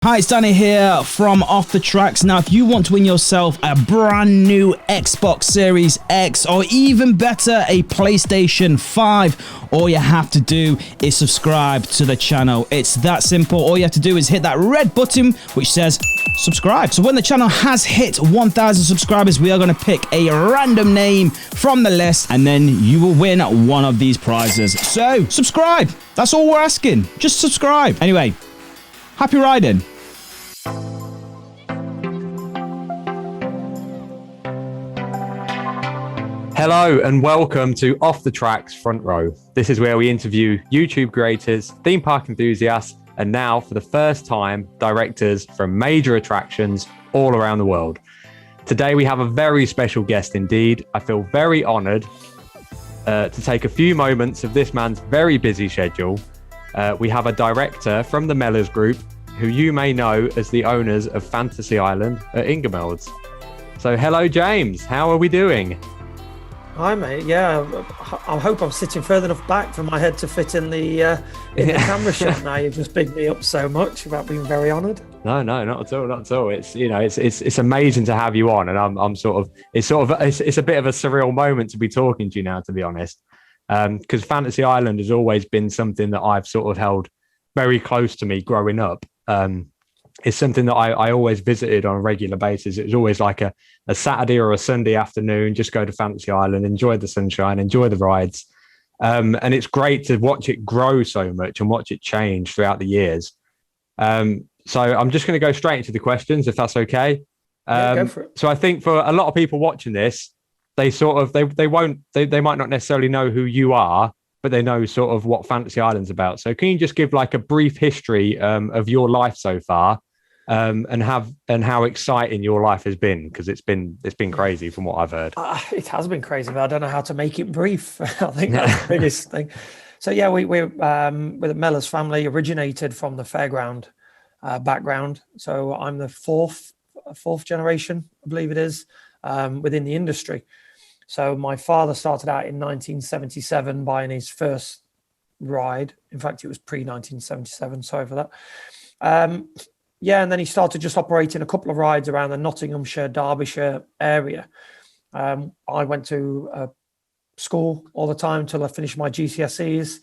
Hi, it's Danny here from Off the Tracks. Now, if you want to win yourself a brand new Xbox Series X or even better, a PlayStation 5, all you have to do is subscribe to the channel. It's that simple. All you have to do is hit that red button which says subscribe. So when the channel has hit 1,000 subscribers, we are going to pick a random name from the list and then you will win one of these prizes. So subscribe. That's all we're asking. Just subscribe. Anyway, happy riding. Hello and welcome to Off the Tracks Front Row. This is where we interview YouTube creators, theme park enthusiasts, and now for the first time, directors from major attractions all around the world. Today we have a very special guest indeed. I feel very honoured to take a few moments of this man's very busy schedule. We have a director from the Mellors Group, who you may know as the owners of Fantasy Island at Inversion. So hello James, how are we doing? Hi mate, yeah, I hope I'm sitting further enough back for my head to fit in the camera shot now. You've just bigged me up so much about being very honoured. No, not at all, not at all. It's it's amazing to have you on, and it's a bit of a surreal moment to be talking to you now, to be honest, because Fantasy Island has always been something that I've sort of held very close to me growing up. It's something that I always visited on a regular basis. It was always like a Saturday or a Sunday afternoon, just go to Fantasy Island, enjoy the sunshine, enjoy the rides. And it's great to watch it grow so much and watch it change throughout the years. So I'm just going to go straight into the questions, if that's okay. Go for it. So I think for a lot of people watching this, they might not necessarily know who you are, but they know sort of what Fantasy Island's about. So can you just give like a brief history of your life so far, and how exciting your life has been? Because it's been crazy from what I've heard. It has been crazy, but I don't know how to make it brief. I think that's the biggest thing. So yeah, we're with the Mellors family, originated from the fairground background. So I'm the fourth generation, I believe it is, within the industry. So my father started out in 1977 buying his first ride. In fact, it was pre-1977. Sorry for that. And then he started just operating a couple of rides around the Nottinghamshire, Derbyshire area. I went to school all the time till I finished my GCSEs.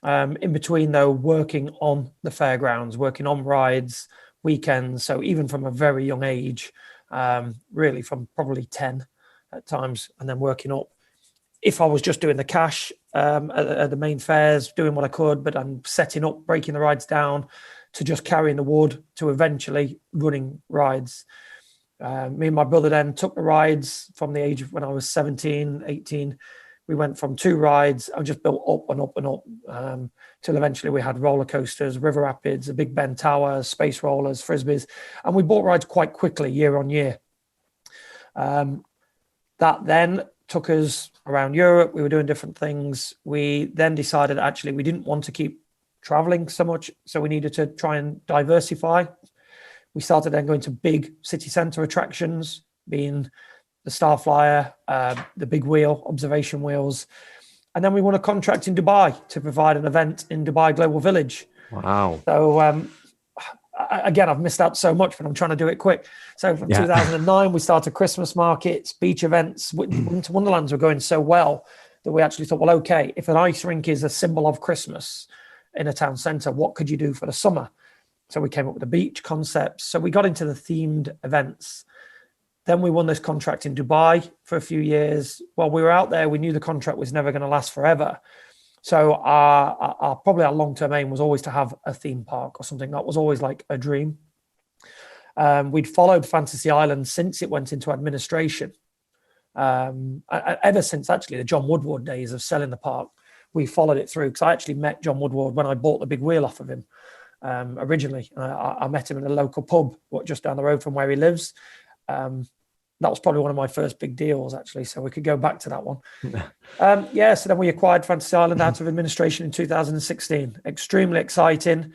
In between, though, working on the fairgrounds, working on rides, weekends. So even from a very young age, really from probably 10 at times, and then working up. If I was just doing the cash at the main fairs, doing what I could, but I'm setting up, breaking the rides down, to just carrying the wood, to eventually running rides. Me and my brother then took the rides from the age of when I was 17, 18. We went from 2 rides and just built up and up and up till eventually we had roller coasters, river rapids, a Big Ben Tower, space rollers, frisbees, and we bought rides quite quickly year on year. That then took us around Europe. We were doing different things. We then decided actually we didn't want to keep traveling so much, so we needed to try and diversify. We started then going to big city centre attractions, being the Starflyer, the big wheel, observation wheels. And then we won a contract in Dubai to provide an event in Dubai Global Village. Wow. So again, I've missed out so much, but I'm trying to do it quick. So from 2009, we started Christmas markets, beach events. Winter Wonderlands were going so well that we actually thought, well, okay, if an ice rink is a symbol of Christmas in a town centre, what could you do for the summer? So we came up with the beach concepts. So we got into the themed events. Then we won this contract in Dubai for a few years. While we were out there, we knew the contract was never going to last forever. So our long-term aim was always to have a theme park or something. That was always like a dream. We'd followed Fantasy Island since it went into administration. Ever since actually the John Woodward days of selling the park, we followed it through, because I actually met John Woodward when I bought the big wheel off of him originally. I met him in a local pub just down the road from where he lives. That was probably one of my first big deals, actually, so we could go back to that one. So then we acquired Fantasy Island out of administration in 2016. Extremely exciting.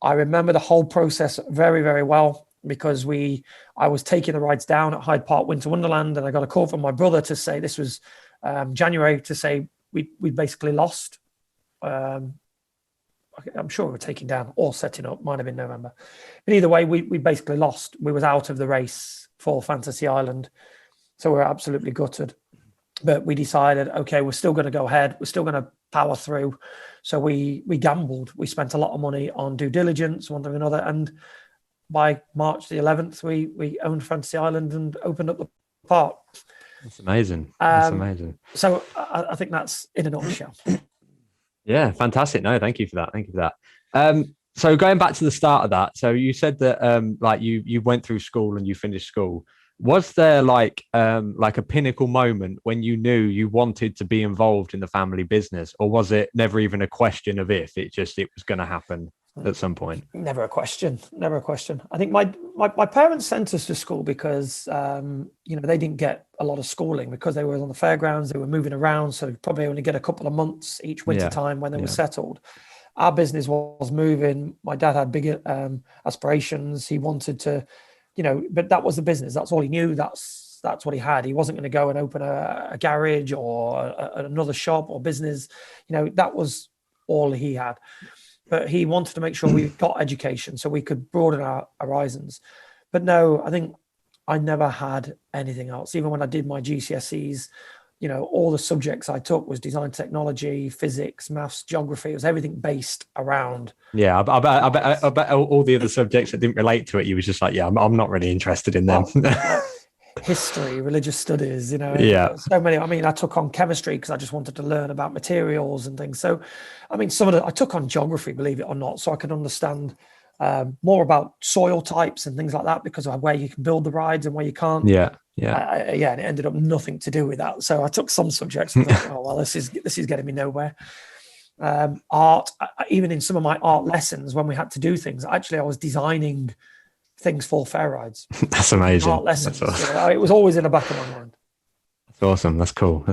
I remember the whole process very, very well, because I was taking the rides down at Hyde Park Winter Wonderland, and I got a call from my brother to say, this was January, to say we basically lost. I'm sure we were taken down or setting up, might have been November. But either way, we basically lost. We was out of the race for Fantasy Island. So we were absolutely gutted. But we decided, okay, we're still going to go ahead. We're still going to power through. So we gambled. We spent a lot of money on due diligence, one thing or another. And by March the 11th, we owned Fantasy Island and opened up the park. That's amazing. That's amazing. So I think that's in a nutshell. Yeah, fantastic. No, thank you for that. Thank you for that. So going back to the start of that, so you said that like you went through school and you finished school. Was there like a pinnacle moment when you knew you wanted to be involved in the family business, or was it never even a question of if? It was going to happen at some point? Never a question. I think my parents sent us to school because they didn't get a lot of schooling because they were on the fairgrounds. They were moving around, so probably only get a couple of months each winter time when they were settled. Our business was moving. My dad had bigger aspirations. He wanted to. But that was the business. That's all he knew. That's what he had. He wasn't going to go and open a garage or another shop or business. That was all he had. But he wanted to make sure we got education so we could broaden our horizons. But no, I think I never had anything else. Even when I did my GCSEs, all the subjects I took was design technology, physics, maths, geography. It was everything based around. Yeah, I bet all the other subjects that didn't relate to it, you was just like, I'm not really interested in them. History, religious studies, Yeah. So many. I mean, I took on chemistry because I just wanted to learn about materials and things. So, I mean, I took on geography, believe it or not, so I could understand more about soil types and things like that because of where you can build the rides and where you can't. Yeah. And it ended up nothing to do with that. So I took some subjects and thought, oh well, this is getting me nowhere. Art, even in some of my art lessons, when we had to do things, actually I was designing things for fair rides. That's amazing. Art lessons. That's awesome. It was always in the back of my mind. That's awesome. That's cool.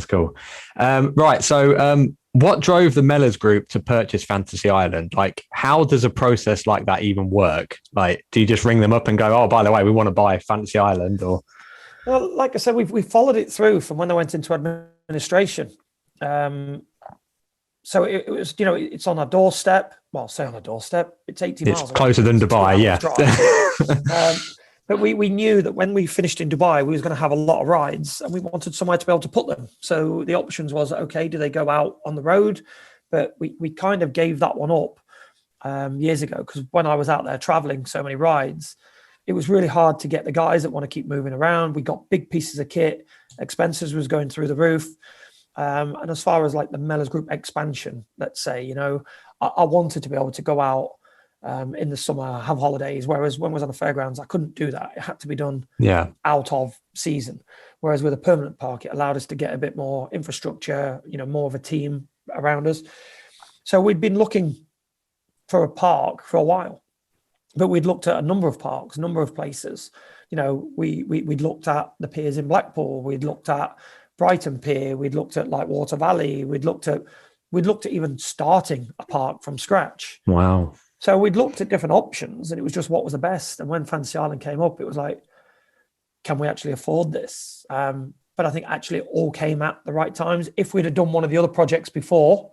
Right. So what drove the Mellors Group to purchase Fantasy Island? Like, how does a process like that even work? Like, do you just ring them up and go, oh, by the way, we want to buy Fantasy Island? Or well, like I said, we followed it through from when they went into administration. So it was, it's on our doorstep. Well, say on a doorstep. It's 80 miles. It's closer than Dubai, yeah. But we knew that when we finished in Dubai, we was going to have a lot of rides and we wanted somewhere to be able to put them. So the options was, okay, do they go out on the road? But we kind of gave that one up years ago because when I was out there traveling so many rides, it was really hard to get the guys that want to keep moving around. We got big pieces of kit. Expenses was going through the roof. And as far as like the Mellors Group expansion, let's say, I wanted to be able to go out in the summer, have holidays. Whereas when I was on the fairgrounds, I couldn't do that. It had to be done out of season. Whereas with a permanent park, it allowed us to get a bit more infrastructure, more of a team around us. So we'd been looking for a park for a while, but we'd looked at a number of parks, a number of places. We'd looked at the piers in Blackpool. We'd looked at Brighton Pier, we'd looked at like Water Valley, we'd looked at even starting a park from scratch. Wow. So we'd looked at different options and it was just what was the best. And when Fantasy Island came up, it was like, can we actually afford this? But I think actually it all came at the right times. If we'd have done one of the other projects before,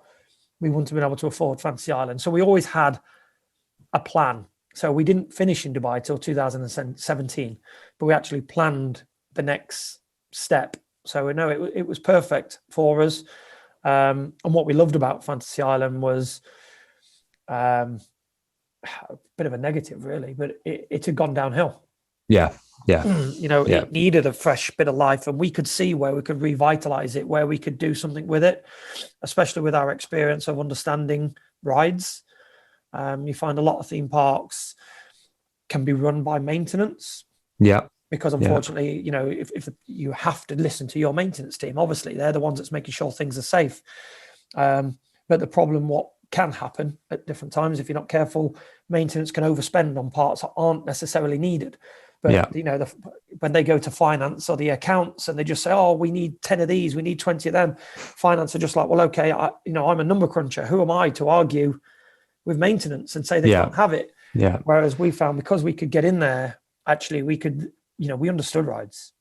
we wouldn't have been able to afford Fantasy Island. So we always had a plan. So we didn't finish in Dubai till 2017, but we actually planned the next step. So we know it was perfect for us. And what we loved about Fantasy Island was a bit of a negative, really, but it had gone downhill. Yeah. It needed a fresh bit of life, and we could see where we could revitalize it, where we could do something with it, especially with our experience of understanding rides. You find a lot of theme parks can be run by maintenance. Yeah. Because unfortunately, if you have to listen to your maintenance team, obviously they're the ones that's making sure things are safe. But the problem, what can happen at different times, if you're not careful, maintenance can overspend on parts that aren't necessarily needed. But when they go to finance or the accounts and they just say, oh, we need 10 of these, we need 20 of them. Finance are just like, well, okay, I'm a number cruncher. Who am I to argue with maintenance and say they can't have it? Yeah. Whereas we found because we could get in there, actually we could, we understood rides.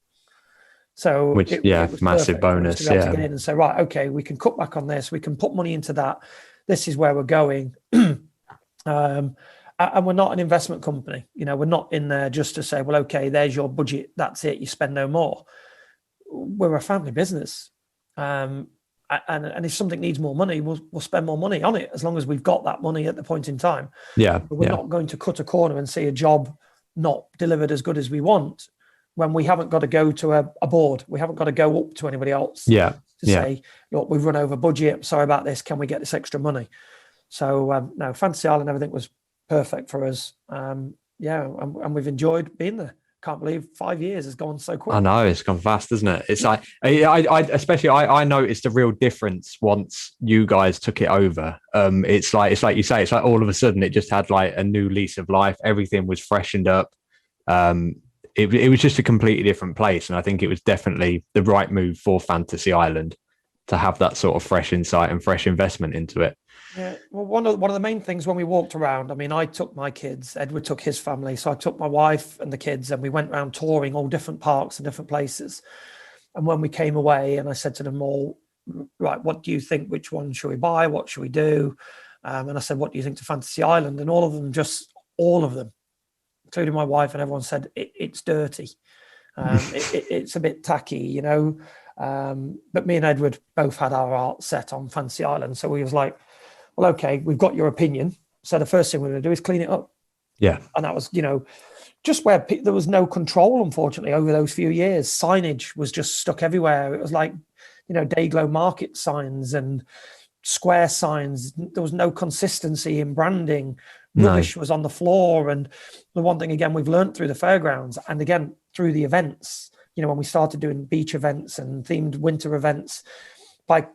So it was massive bonus. To be able to get in and say, right, okay, we can cut back on this. We can put money into that. This is where we're going. And we're not an investment company. We're not in there just to say, well, okay, there's your budget. That's it. You spend no more. We're a family business. And if something needs more money, we'll spend more money on it as long as we've got that money at the point in time. Yeah. But we're not going to cut a corner and see a job not delivered as good as we want when we haven't got to go to a board. We haven't got to go up to anybody else to say, look, we've run over budget. I'm sorry about this. Can we get this extra money? So no, Fantasy Island, everything was perfect for us. And we've enjoyed being there. Can't believe 5 years has gone so quick. I know, it's gone fast, isn't it? It's like I noticed a real difference once you guys took it over. It's like you say, it's like all of a sudden it just had like a new lease of life. Everything was freshened up. It was just a completely different place, and I think it was definitely the right move for Fantasy Island to have that sort of fresh insight and fresh investment into it. Yeah, well, one of the main things when we walked around, I mean, I took my kids, Edward took his family, so I took my wife and the kids, and we went around touring all different parks and different places. And when we came away, and I said to them all, right, what do you think? Which one should we buy? What should we do? And I said, what do you think to Fantasy Island? And all of them, including my wife and everyone, said it's dirty. It's a bit tacky, But me and Edward both had our heart set on Fantasy Island, so we was like, well, okay, we've got your opinion. So the first thing we're going to do is clean it up. Yeah. And that was, just where there was no control, unfortunately, over those few years. Signage was just stuck everywhere. It was like, Dayglow Market signs and square signs. There was no consistency in branding. Rubbish was on the floor. And the one thing, again, we've learned through the fairgrounds and again, through the events, when we started doing beach events and themed winter events, by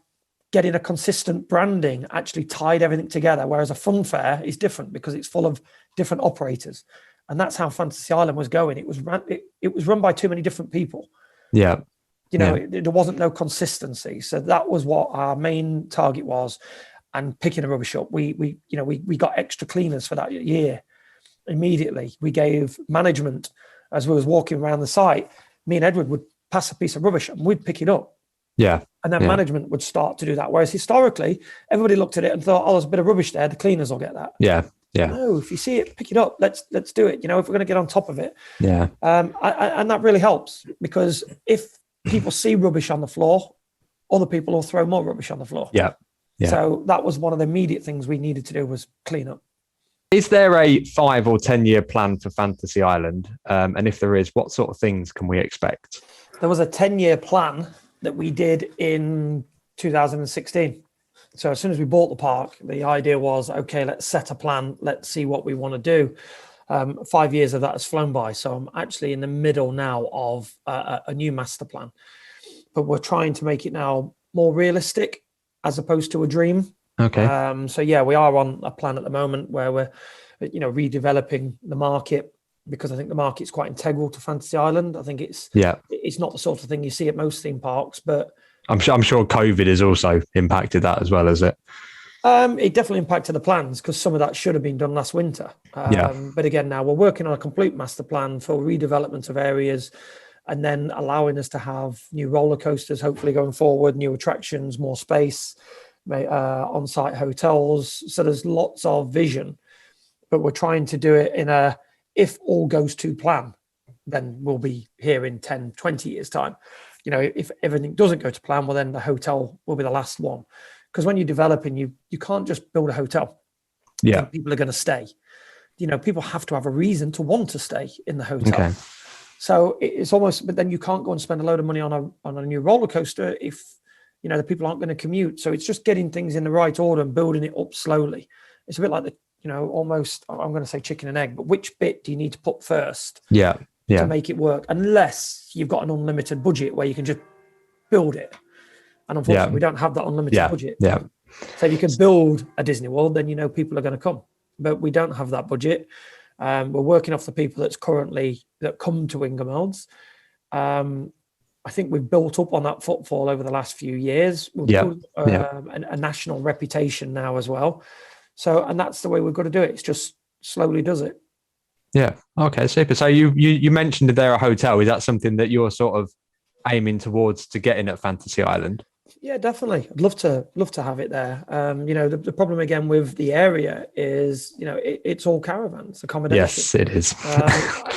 getting a consistent branding actually tied everything together, whereas a fun fair is different because it's full of different operators. And that's how Fantasy Island was going. It was run by too many different people. Yeah. There wasn't no consistency. So that was what our main target was. And picking a rubbish up, we got extra cleaners for that year immediately. We gave management, as we was walking around the site, me and Edward would pass a piece of rubbish and we'd pick it up. Yeah. And then management would start to do that. Whereas historically, everybody looked at it and thought, oh, there's a bit of rubbish there. The cleaners will get that. Yeah. Yeah. No, if you see it, pick it up. Let's do it. If we're going to get on top of it. Yeah. And that really helps, because if people see rubbish on the floor, other people will throw more rubbish on the floor. Yeah. Yeah. So that was one of the immediate things we needed to do, was clean up. Is there a 5 or 10 year plan for Fantasy Island? And if there is, what sort of things can we expect? There was a 10-year plan that we did in 2016. So as soon as we bought the park, the idea was, okay, let's set a plan. Let's see what we want to do. 5 years of that has flown by. So I'm actually in the middle now of a new master plan, but we're trying to make it now more realistic as opposed to a dream. Okay. So yeah, we are on a plan at the moment where we're, redeveloping the market, because I think the market's quite integral to Fantasy Island. I think it's not the sort of thing you see at most theme parks, but I'm sure COVID has also impacted that as well, has it? It definitely impacted the plans, because some of that should have been done last winter. But again, now we're working on a complete master plan for redevelopment of areas, and then allowing us to have new roller coasters, hopefully going forward, new attractions, more space, on-site hotels. So there's lots of vision, but we're trying to do it in a, if all goes to plan, then we'll be here in 10, 20 years time. If everything doesn't go to plan, well, then the hotel will be the last one. Because when you're developing, you can't just build a hotel. Yeah. People are going to stay. People have to have a reason to want to stay in the hotel. Okay. So it's almost, but then you can't go and spend a load of money on a new roller coaster if, the people aren't going to commute. So it's just getting things in the right order and building it up slowly. It's a bit like almost, I'm going to say chicken and egg, but which bit do you need to put first? Yeah. To make it work, unless you've got an unlimited budget where you can just build it. And unfortunately, we don't have that unlimited budget. Yeah. So if you can build a Disney World, then people are going to come. But we don't have that budget. We're working off the people that come to Inversion. I think we've built up on that footfall over the last few years. We've built a national reputation now as well. So, and that's the way we've got to do it. It's just slowly does it. Yeah. Okay. Super. So you mentioned there a hotel. Is that something that you're sort of aiming towards to get in at Fantasy Island? Yeah, definitely. I'd love to have it there. The problem again with the area is, it's all caravans, accommodation. Yes, it is.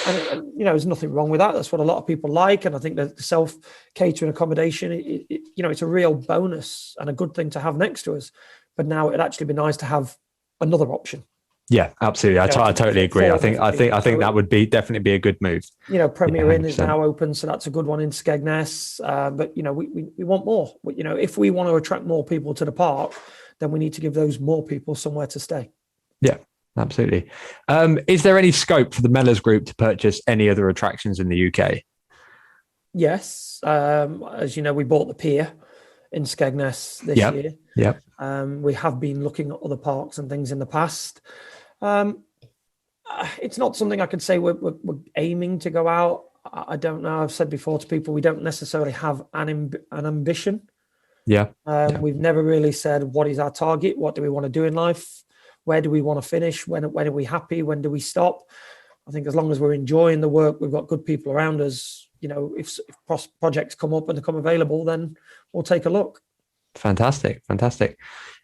And there's nothing wrong with that. That's what a lot of people like. And I think that the self-catering accommodation, it's a real bonus and a good thing to have next to us. But now it'd actually be nice to have another option. Yeah, absolutely. I totally agree. I think that would definitely be a good move. Premier Inn is now open, so that's a good one in Skegness. But we want more. If we want to attract more people to the park, then we need to give those more people somewhere to stay. Yeah, absolutely. Is there any scope for the Mellors Group to purchase any other attractions in the UK? Yes, as you know, we bought the pier in Skegness this year. Yeah. We have been looking at other parks and things in the past. It's not something I could say we're aiming to go out. I don't know. I've said before to people, we don't necessarily have an ambition. Yeah. We've never really said, what is our target? What do we want to do in life? Where do we want to finish? When are we happy? When do we stop? I think as long as we're enjoying the work, we've got good people around us. If projects come up and become available, then we'll take a look. Fantastic.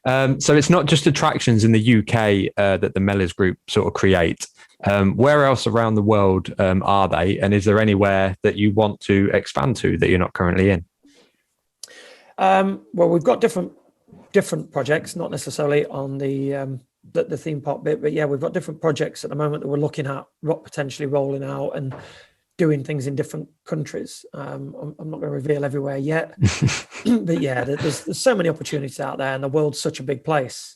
So it's not just attractions in the UK that the Mellors Group sort of create. Where else around the world are they? And is there anywhere that you want to expand to that you're not currently in? Well, we've got different projects, not necessarily on the theme park bit, but yeah, we've got different projects at the moment that we're looking at potentially rolling out and doing things in different countries. I'm not going to reveal everywhere yet, but yeah, there's so many opportunities out there, and the world's such a big place.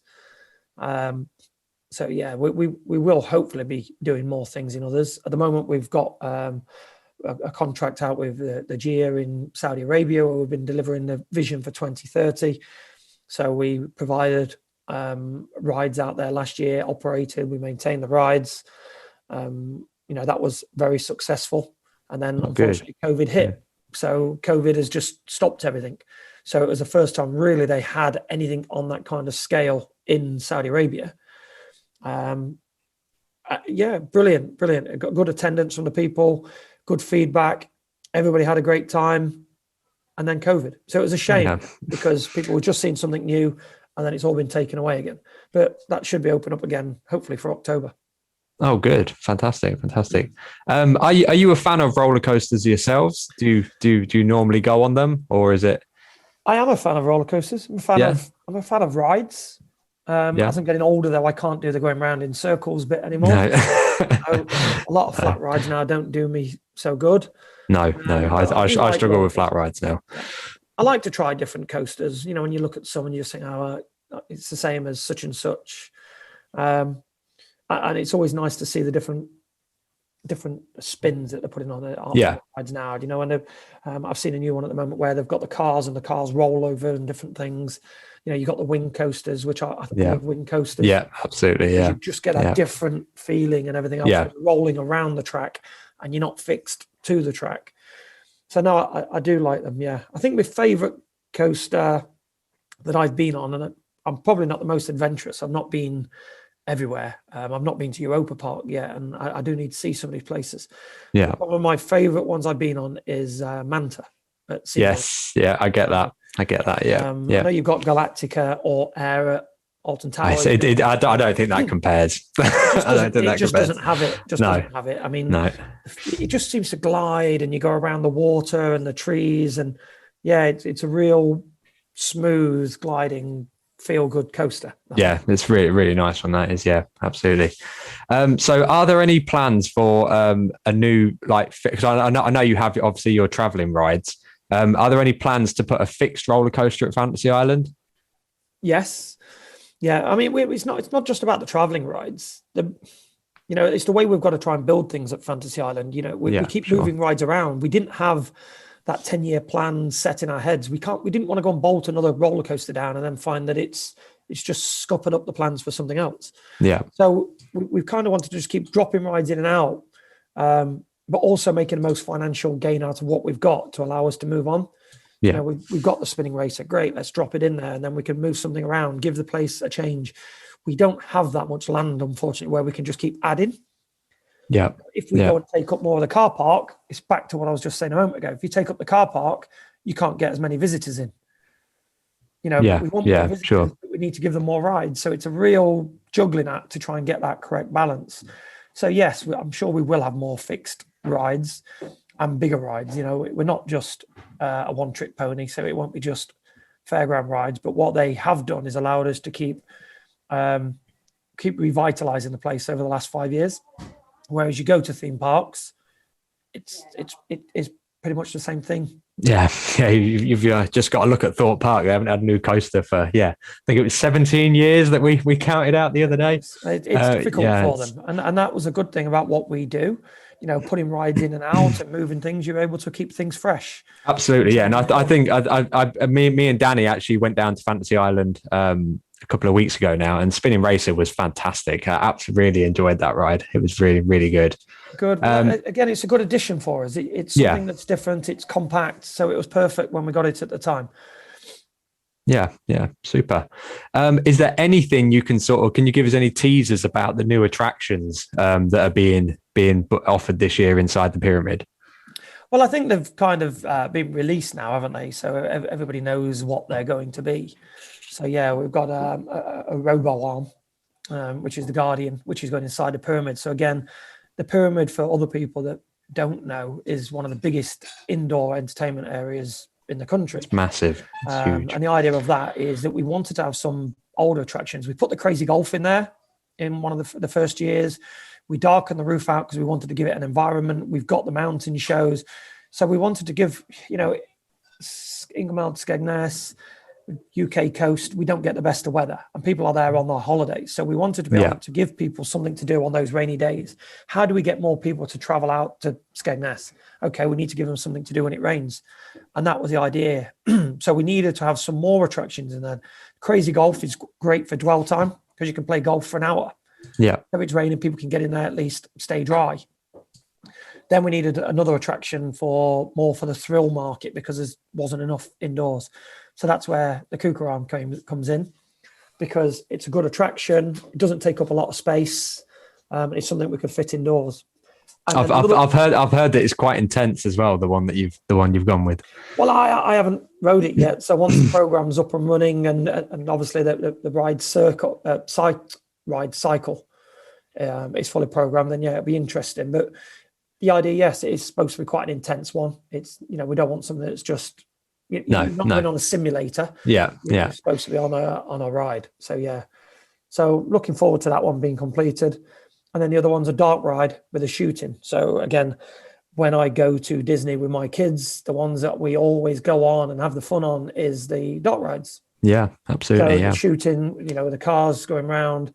So yeah, we will hopefully be doing more things in others. At the moment, we've got a contract out with the GIA in Saudi Arabia, where we've been delivering the vision for 2030. So we provided rides out there last year, operated, we maintained the rides. That was very successful. And then unfortunately COVID hit. Yeah. So COVID has just stopped everything. So it was the first time really they had anything on that kind of scale in Saudi Arabia. Yeah, brilliant. It got good attendance from the people, good feedback. Everybody had a great time. And then COVID. So it was a shame because people were just seeing something new and then it's all been taken away again. But that should be open up again, hopefully for October. Oh, good. Fantastic. Are you a fan of roller coasters yourselves? Do you normally go on them, or is it? I am a fan of roller coasters. I'm a fan of rides. As I'm getting older, though, I can't do the going around in circles bit anymore. No. A lot of flat rides now don't do me so good. No. I struggle with flat rides now. I like to try different coasters. When you look at someone, you're saying, "Oh, it's the same as such and such." And it's always nice to see the different spins that they're putting on the rides now. And I've seen a new one at the moment where they've got the cars and the cars roll over and different things. You've got the wing coasters, which I love wing coasters. Yeah, absolutely. Yeah, you just get a different feeling and everything else. Yeah. Rolling around the track, and you're not fixed to the track. So no, I do like them. Yeah, I think my favourite coaster that I've been on, and I'm probably not the most adventurous. I've not been everywhere. I've not been to Europa Park yet, and I do need to see some of these places. Yeah, one of my favourite ones I've been on is Manta. Yes, yeah, I get that. Yeah, I know you've got Galactica or Air at Alton Towers. I don't think that compares. It just doesn't have it. Doesn't have it. I mean, it just seems to glide, and you go around the water and the trees, and yeah, it's a real smooth gliding, feel good coaster. Yeah, it's really, really nice one. That is, yeah, absolutely. So are there any plans for a new, because I know you have obviously your traveling rides. Are there any plans to put a fixed roller coaster at Fantasy Island? Yes. Yeah. I mean, it's not just about the traveling rides. It's the way we've got to try and build things at Fantasy Island. We keep moving rides around. We didn't have that 10-year plan set in our heads. We didn't want to go and bolt another roller coaster down and then find that it's just scuppered up the plans for something else. Yeah. So we've kind of wanted to just keep dropping rides in and out, but also making the most financial gain out of what we've got to allow us to move on. Yeah. We've got the spinning racer. Great. Let's drop it in there, and then we can move something around, give the place a change. We don't have that much land, unfortunately, where we can just keep adding. Yeah. If we go and take up more of the car park, it's back to what I was just saying a moment ago. If you take up the car park, you can't get as many visitors in. We want more visitors, sure. but we need to give them more rides. So it's a real juggling act to try and get that correct balance. So yes, I'm sure we will have more fixed rides and bigger rides. We're not just a one-trick pony, so it won't be just fairground rides. But what they have done is allowed us to keep revitalizing the place over the last 5 years. Whereas you go to theme parks, it is pretty much the same thing. Yeah. You've just got to look at Thorpe Park. They haven't had a new coaster for I think it was 17 years that we counted out the other day. It's difficult for them, and that was a good thing about what we do. Putting rides in and out and moving things, you're able to keep things fresh. Absolutely, yeah. And I think me and Danny actually went down to Fantasy Island a couple of weeks ago now, and Spinning Racer was fantastic. I absolutely really enjoyed that ride. It was really, really good. Good. Again, it's a good addition for us. It's something that's different. It's compact, so it was perfect when we got it at the time. Yeah, super. Is there anything you can can you give us any teasers about the new attractions that are being offered this year inside the pyramid? Well, I think they've kind of been released now, haven't they? So everybody knows what they're going to be. So yeah, we've got a robo arm, which is the Guardian, which is going inside the pyramid. So again, the pyramid, for other people that don't know, is one of the biggest indoor entertainment areas in the country. It's massive. It's huge. And the idea of that is that we wanted to have some older attractions. We put the Crazy Golf in there in one of the first years. We darkened the roof out because we wanted to give it an environment. We've got the mountain shows. So we wanted to give, Invermeld, Skegness, UK coast, we don't get the best of weather and people are there on their holidays. So we wanted to be able to give people something to do on those rainy days. How do we get more people to travel out to Skegness? Okay, we need to give them something to do when it rains. And that was the idea. So we needed to have some more attractions in there. Crazy Golf is great for dwell time because you can play golf for an hour. Yeah. If it's raining, people can get in there, at least stay dry. Then we needed another attraction for the thrill market because there wasn't enough indoors. So that's where the Kuka arm comes in, because it's a good attraction. It doesn't take up a lot of space. It's something we could fit indoors. I've heard that it's quite intense as well. The one you've gone with. Well, I haven't rode it yet. So once the program's up and running, and obviously the ride cycle is fully programmed, then it'll be interesting. But the idea, yes, it is supposed to be quite an intense one. It's we don't want something that's just not going on a simulator. It's supposed to be on a ride. So looking forward to that one being completed. And then the other one's a dark ride with a shooting. So again, when I go to Disney with my kids, the ones that we always go on and have the fun on is the dark rides. Yeah, absolutely. So the shooting, with the cars going around.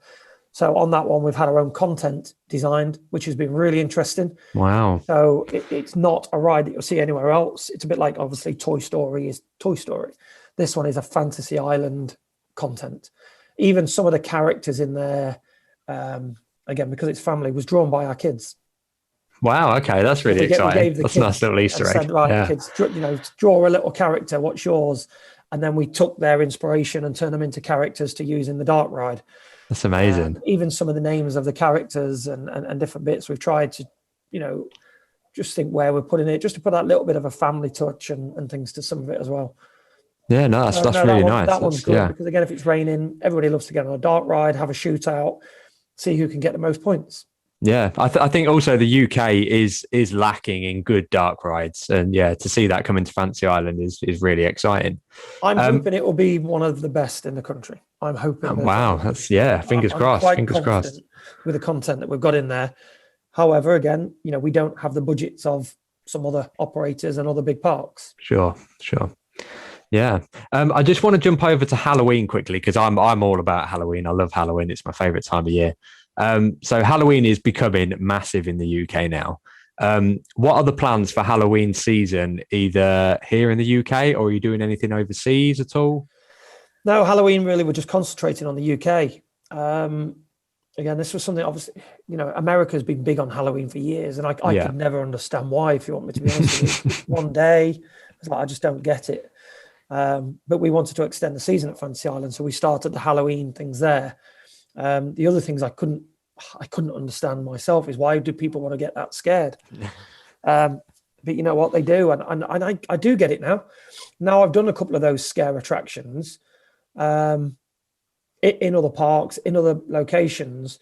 So on that one, we've had our own content designed, which has been really interesting. Wow. So it's not a ride that you'll see anywhere else. It's a bit like, obviously, Toy Story is Toy Story. This one is a Fantasy Island content. Even some of the characters in there, again, because it's family, was drawn by our kids. Wow. Okay. That's really exciting. That's a nice little Easter egg. Kids, draw a little character. What's yours? And then we took their inspiration and turned them into characters to use in the dark ride. That's amazing. Even some of the names of the characters and different bits, we've tried to, just think where we're putting it, just to put that little bit of a family touch and things to some of it as well. Yeah, no, that's really nice. That one's good because, again, if it's raining, everybody loves to get on a dark ride, have a shootout, see who can get the most points. Yeah, I think also the UK is lacking in good dark rides, and to see that come into Fantasy Island is really exciting. I'm hoping it will be one of the best in the country. I'm hoping. Wow, that's fingers crossed. Fingers crossed with the content that we've got in there. However, again, we don't have the budgets of some other operators and other big parks. Sure. Yeah. I just want to jump over to Halloween quickly because I'm all about Halloween. I love Halloween. It's my favorite time of year. So Halloween is becoming massive in the UK now. What are the plans for Halloween season, either here in the UK or are you doing anything overseas at all? No, Halloween, really, we're just concentrating on the UK. Again, this was something, obviously, America's been big on Halloween for years, and I could never understand why, if you want me to be honest with you. One day, I just don't get it. But we wanted to extend the season at Fantasy Island, so we started the Halloween things there. The other things I couldn't understand myself is, why do people want to get that scared? But you know what, they do, and I do get it now. Now I've done a couple of those scare attractions. in other parks, in other locations,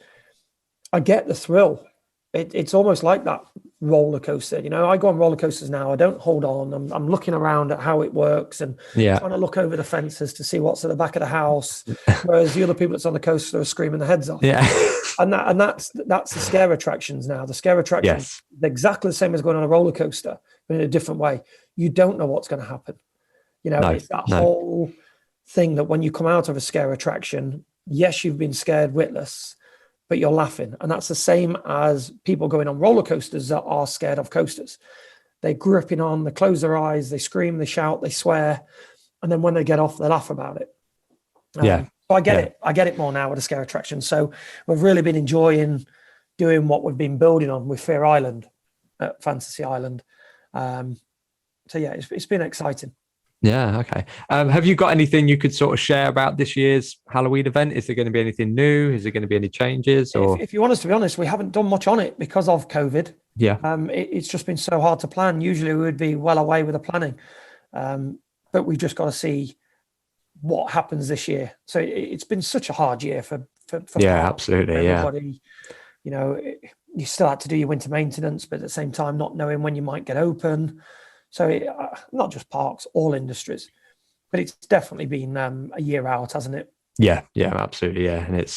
I get the thrill. It's almost like that roller coaster. You know, I go on roller coasters now. I don't hold on. I'm looking around at how it works and trying to look over the fences to see what's at the back of the house. Whereas the other people that's on the coaster are screaming their heads off. Yeah. And that's the scare attractions now. The scare attractions, they're exactly the same as going on a roller coaster, but in a different way. You don't know what's going to happen. You know, it's that whole thing that when you come out of a scare attraction, yes, you've been scared witless, but you're laughing. And that's the same as people going on roller coasters that are scared of coasters. They're gripping on, they close their eyes, they scream, they shout, they swear. And then when they get off, they laugh about it. So I get it. I get it more now with a scare attraction. So we've really been enjoying doing what we've been building on with Fear Island at Fantasy Island. So yeah, it's been exciting. Yeah. Okay. Have you got anything you could sort of share about this year's Halloween event? Is there going to be anything new? Is there going to be any changes? Or if you want us to be honest, we haven't done much on it because of COVID. Yeah. It's just been so hard to plan. Usually we would be well away with the planning, but we've just got to see what happens this year. So it's been such a hard year for absolutely. Everybody. You know, you still had to do your winter maintenance, but at the same time, not knowing when you might get open. So not just parks, all industries, but it's definitely been a year out, hasn't it? Yeah, absolutely. Yeah. And it's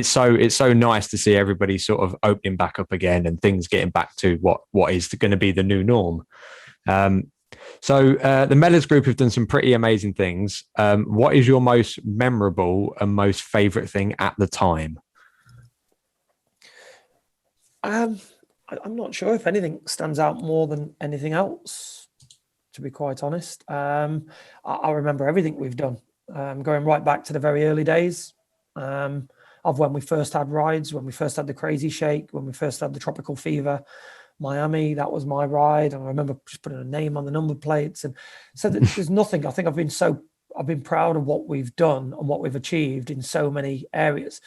so nice to see everybody sort of opening back up again and things getting back to what is going to be the new norm. So the Mellors Group have done some pretty amazing things. What is your most memorable and most favorite thing at the time? I'm not sure if anything stands out more than anything else, to be quite honest. I remember everything we've done, going right back to the very early days of when we first had rides, when we first had the Crazy Shake, when we first had the Tropical Fever, Miami. That was my ride. And I remember just putting a name on the number plates. And so there's nothing. I think I've been proud of what we've done and what we've achieved in so many areas.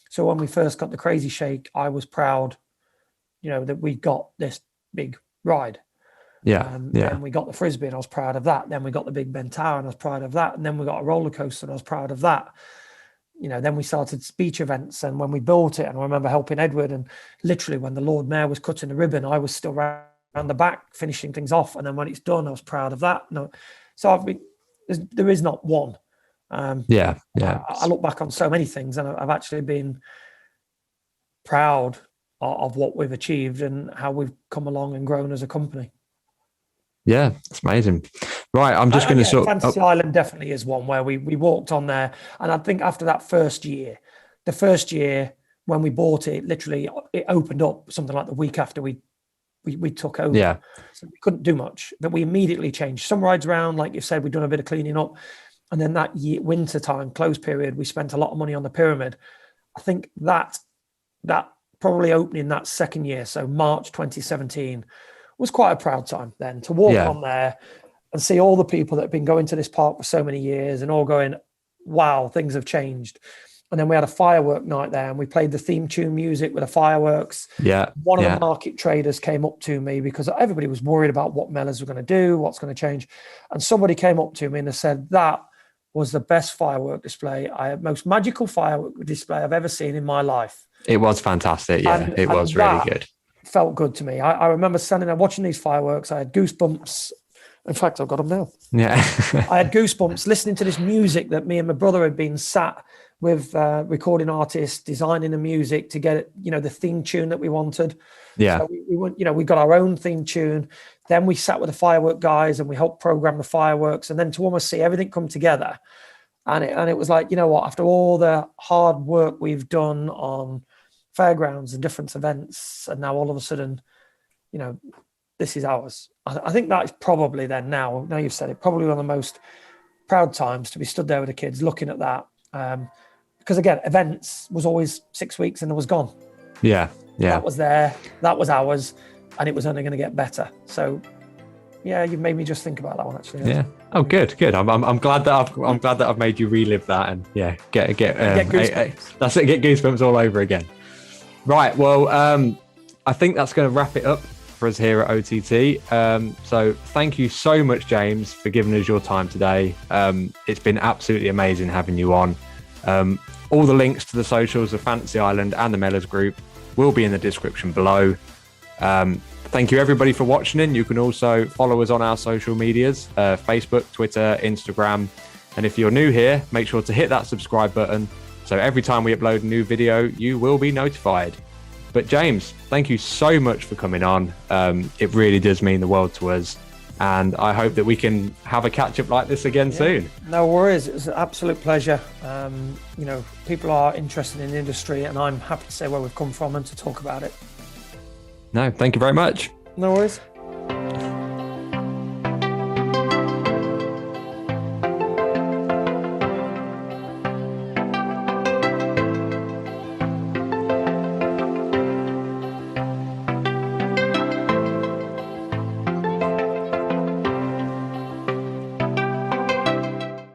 So when we first got the Crazy Shake, I was proud, you know, that we got this big ride. And we got the Frisbee and I was proud of that. Then we got the Big Ben Tower and I was proud of that. And then we got a roller coaster and I was proud of that. You know, then we started speech events, and when we built it, and I remember helping Edward, and literally when the Lord Mayor was cutting the ribbon, I was still around the back finishing things off. And then when it's done, I was proud of that. No, so there is not one. I look back on so many things, and I've actually been proud of what we've achieved and how we've come along and grown as a company. Yeah, it's amazing. Right, I'm just going to Fantasy Island definitely is one where we walked on there, and I think after that first year when we bought it, literally it opened up something like the week after we took over. Yeah, so we couldn't do much, but we immediately changed some rides around. Like you said, we've done a bit of cleaning up, and then that year, winter time close period, we spent a lot of money on the pyramid. I think that probably opening that second year, so March 2017, was quite a proud time then to walk on there and see all the people that have been going to this park for so many years and all going, wow, things have changed. And then we had a firework night there, and we played the theme tune music with the fireworks. One of the market traders came up to me because everybody was worried about what Mellors were going to do, what's going to change. And somebody came up to me and said, that was the best firework display, most magical firework display I've ever seen in my life. It was fantastic. Yeah, it was really good. Felt good to me. I remember standing there watching these fireworks. I had goosebumps. In fact, I've got them now. Yeah. I had goosebumps listening to this music that me and my brother had been sat with recording artists, designing the music to get it, you know, the theme tune that we wanted. Yeah. So we went, you know, we got our own theme tune. Then we sat with the firework guys and we helped program the fireworks, and then to almost see everything come together. And it was like, you know what, after all the hard work we've done on fairgrounds and different events, and now all of a sudden, you know, this is ours. I think that is probably then now you've said it, probably one of the most proud times to be stood there with the kids looking at that. Because again, events was always 6 weeks and it was gone. Yeah. That was there, that was ours, and it was only going to get better. So yeah, you've made me just think about that one actually. Yeah. Oh, good. I'm glad that I've made you relive that, and get goosebumps. That's it. Get goosebumps all over again. Right. Well, I think that's going to wrap it up for us here at OTT. So thank you so much, James, for giving us your time today. It's been absolutely amazing having you on. All the links to the socials of Fantasy Island and the Mellors Group will be in the description below. Thank you everybody for watching in. You can also follow us on our social medias, Facebook, Twitter, Instagram. And if you're new here, make sure to hit that subscribe button. So every time we upload a new video, you will be notified. But James, thank you so much for coming on. It really does mean the world to us. And I hope that we can have a catch up like this again soon. No worries. It's an absolute pleasure. You know, people are interested in the industry and I'm happy to say where we've come from and to talk about it. No, thank you very much. No worries.